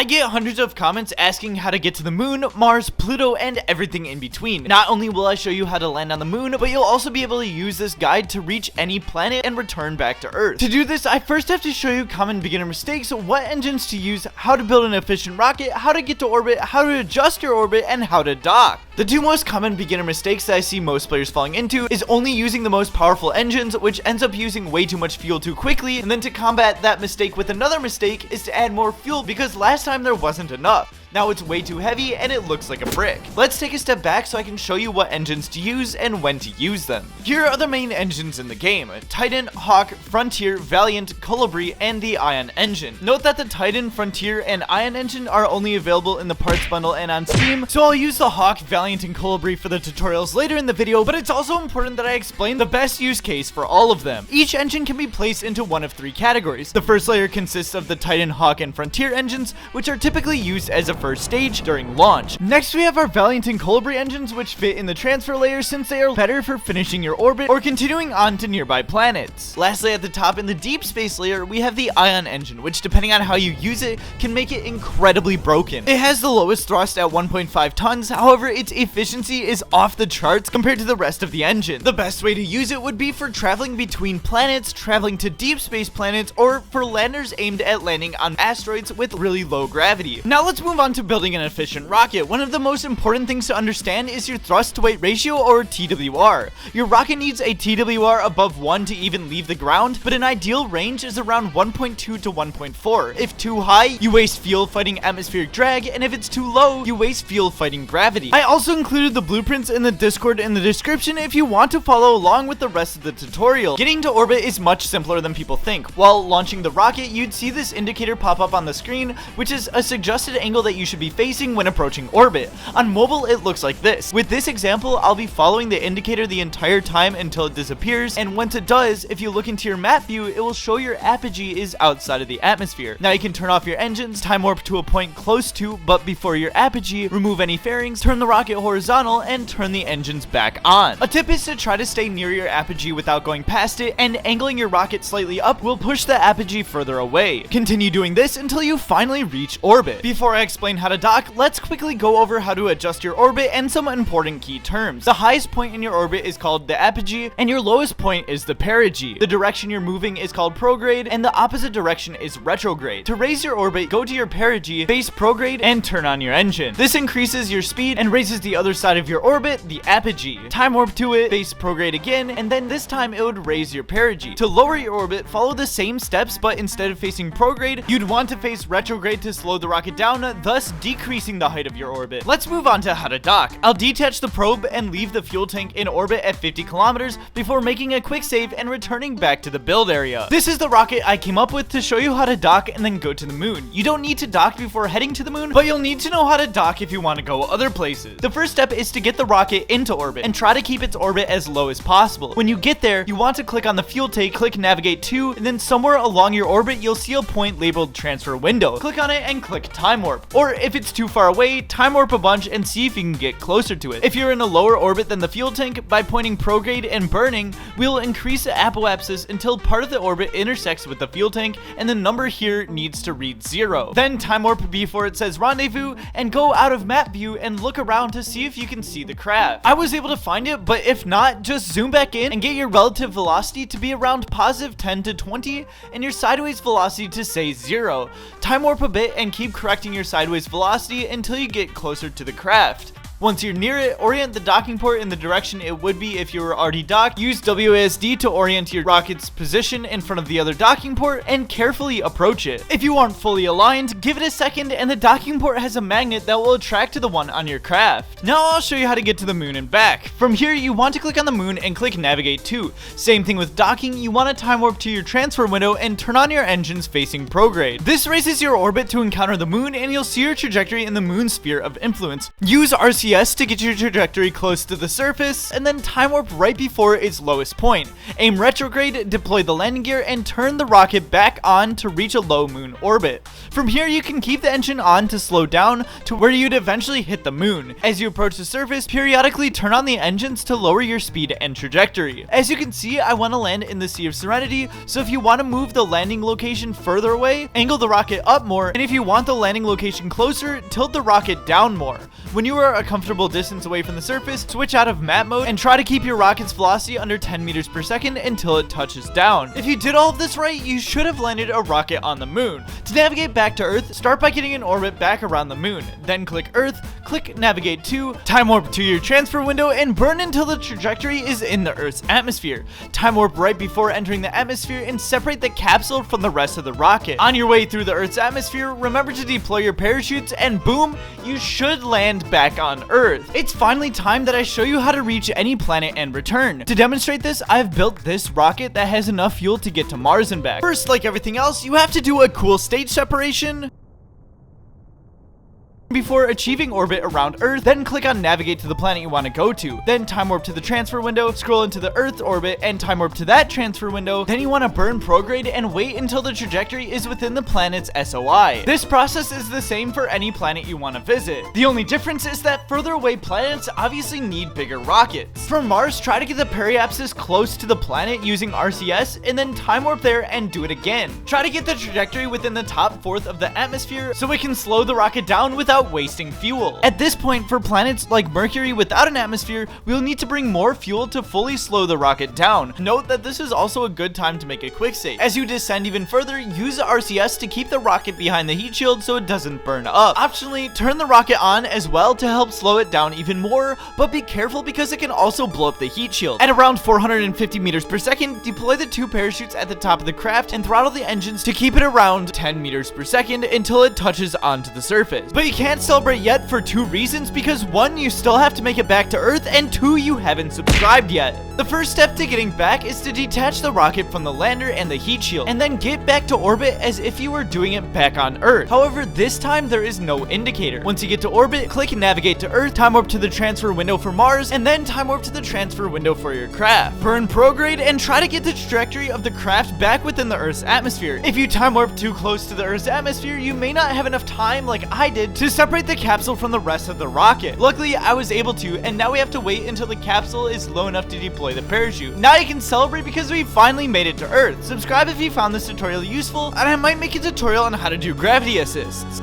I get hundreds of comments asking how to get to the moon, Mars, Pluto, and everything in between. Not only will I show you how to land on the moon, but you'll also be able to use this guide to reach any planet and return back to Earth. To do this, I first have to show you common beginner mistakes, what engines to use, how to build an efficient rocket, how to get to orbit, how to adjust your orbit, and how to dock. The two most common beginner mistakes that I see most players falling into is only using the most powerful engines, which ends up using way too much fuel too quickly, and then to combat that mistake with another mistake is to add more fuel because last time there wasn't enough. Now it's way too heavy and it looks like a brick. Let's take a step back so I can show you what engines to use and when to use them. Here are the main engines in the game: Titan, Hawk, Frontier, Valiant, Colibri, and the Ion engine. Note that the Titan, Frontier, and Ion engine are only available in the parts bundle and on Steam, so I'll use the Hawk, Valiant, and Colibri for the tutorials later in the video, but it's also important that I explain the best use case for all of them. Each engine can be placed into one of three categories. The first layer consists of the Titan, Hawk, and Frontier engines, which are typically used as a first stage during launch. Next, we have our Valiant and Colibri engines, which fit in the transfer layer since they are better for finishing your orbit or continuing on to nearby planets. Lastly, at the top in the deep space layer, we have the Ion engine, which depending on how you use it, can make it incredibly broken. It has the lowest thrust at 1.5 tons, however, its efficiency is off the charts compared to the rest of the engine. The best way to use it would be for traveling between planets, traveling to deep space planets, or for landers aimed at landing on asteroids with really low gravity. Now let's move on to building an efficient rocket. One of the most important things to understand is your thrust to weight ratio, or TWR. Your rocket needs a TWR above 1 to even leave the ground, but an ideal range is around 1.2 to 1.4. If too high, you waste fuel fighting atmospheric drag, and if it's too low, you waste fuel fighting gravity. I also included the blueprints in the Discord in the description if you want to follow along with the rest of the tutorial. Getting to orbit is much simpler than people think. While launching the rocket, you'd see this indicator pop up on the screen, which is a suggested angle that you should be facing when approaching orbit. On mobile, it looks like this. With this example, I'll be following the indicator the entire time until it disappears, and once it does, if you look into your map view, it will show your apogee is outside of the atmosphere. Now you can turn off your engines, time warp to a point close to, but before your apogee, remove any fairings, turn the rocket horizontal, and turn the engines back on. A tip is to try to stay near your apogee without going past it, and angling your rocket slightly up will push the apogee further away. Continue doing this until you finally reach orbit. Before I explain how to dock, let's quickly go over how to adjust your orbit and some important key terms. The highest point in your orbit is called the apogee, and your lowest point is the perigee. The direction you're moving is called prograde, and the opposite direction is retrograde. To raise your orbit, go to your perigee, face prograde, and turn on your engine. This increases your speed and raises the other side of your orbit, the apogee. Time warp to it, face prograde again, and then this time it would raise your perigee. To lower your orbit, follow the same steps, but instead of facing prograde, you'd want to face retrograde to slow the rocket down, thus decreasing the height of your orbit. Let's move on to how to dock. I'll detach the probe and leave the fuel tank in orbit at 50 kilometers before making a quick save and returning back to the build area. This is the rocket I came up with to show you how to dock and then go to the moon. You don't need to dock before heading to the moon, but you'll need to know how to dock if you want to go other places. The first step is to get the rocket into orbit and try to keep its orbit as low as possible. When you get there, you want to click on the fuel tank, click navigate to, and then somewhere along your orbit, you'll see a point labeled transfer window. Click on it and click time warp. Or if it's too far away, time warp a bunch and see if you can get closer to it. If you're in a lower orbit than the fuel tank, by pointing prograde and burning, we'll increase the apoapsis until part of the orbit intersects with the fuel tank, and the number here needs to read 0. Then time warp before it says rendezvous, and go out of map view and look around to see if you can see the craft. I was able to find it, but if not, just zoom back in and get your relative velocity to be around positive 10 to 20, and your sideways velocity to say 0. Time warp a bit and keep correcting your sideways velocity until you get closer to the craft. Once you're near it, orient the docking port in the direction it would be if you were already docked. Use WASD to orient your rocket's position in front of the other docking port and carefully approach it. If you aren't fully aligned, give it a second and the docking port has a magnet that will attract to the one on your craft. Now I'll show you how to get to the moon and back. From here, you want to click on the moon and click navigate to. Same thing with docking, you want to time warp to your transfer window and turn on your engines facing prograde. This raises your orbit to encounter the moon and you'll see your trajectory in the moon sphere of influence. Use RC RCS to get your trajectory close to the surface, and then time warp right before its lowest point. Aim retrograde, deploy the landing gear, and turn the rocket back on to reach a low moon orbit. From here, you can keep the engine on to slow down to where you'd eventually hit the moon. As you approach the surface, periodically turn on the engines to lower your speed and trajectory. As you can see, I want to land in the Sea of Serenity, so if you want to move the landing location further away, angle the rocket up more, and if you want the landing location closer, tilt the rocket down more. When you are a comfortable distance away from the surface, switch out of map mode and try to keep your rocket's velocity under 10 meters per second until it touches down. If you did all of this right, you should have landed a rocket on the moon. To navigate back to Earth, start by getting an orbit back around the moon, then click Earth, click Navigate to, time warp to your transfer window, and burn until the trajectory is in the Earth's atmosphere. Time warp right before entering the atmosphere and separate the capsule from the rest of the rocket. On your way through the Earth's atmosphere, remember to deploy your parachutes, and boom, you should land back on Earth. It's finally time that I show you how to reach any planet and return. To demonstrate this, I've built this rocket that has enough fuel to get to Mars and back. First, like everything else, you have to do a cool stage separation before achieving orbit around Earth. Then click on navigate to the planet you want to go to, then time warp to the transfer window, scroll into the Earth orbit and time warp to that transfer window. Then you want to burn prograde and wait until the trajectory is within the planet's SOI. This process is the same for any planet you want to visit. The only difference is that further away planets obviously need bigger rockets. For Mars, try to get the periapsis close to the planet using RCS and then time warp there and do it again. Try to get the trajectory within the top fourth of the atmosphere so it can slow the rocket down without wasting fuel. At this point, for planets like Mercury without an atmosphere, we'll need to bring more fuel to fully slow the rocket down. Note that this is also a good time to make a quick save. As you descend even further, use the RCS to keep the rocket behind the heat shield so it doesn't burn up. Optionally, turn the rocket on as well to help slow it down even more, but be careful because it can also blow up the heat shield. At around 450 meters per second, deploy the 2 parachutes at the top of the craft and throttle the engines to keep it around 10 meters per second until it touches onto the surface. But you can't celebrate yet for 2 reasons, because 1, you still have to make it back to Earth, and 2, you haven't subscribed yet. The first step to getting back is to detach the rocket from the lander and the heat shield, and then get back to orbit as if you were doing it back on Earth. However, this time there is no indicator. Once you get to orbit, click navigate to Earth, time warp to the transfer window for Mars, and then time warp to the transfer window for your craft. Burn prograde and try to get the trajectory of the craft back within the Earth's atmosphere. If you time warp too close to the Earth's atmosphere, you may not have enough time, like I did, to separate the capsule from the rest of the rocket. Luckily, I was able to, and now we have to wait until the capsule is low enough to deploy the parachute. Now you can celebrate because we finally made it to Earth. Subscribe if you found this tutorial useful, and I might make a tutorial on how to do gravity assists.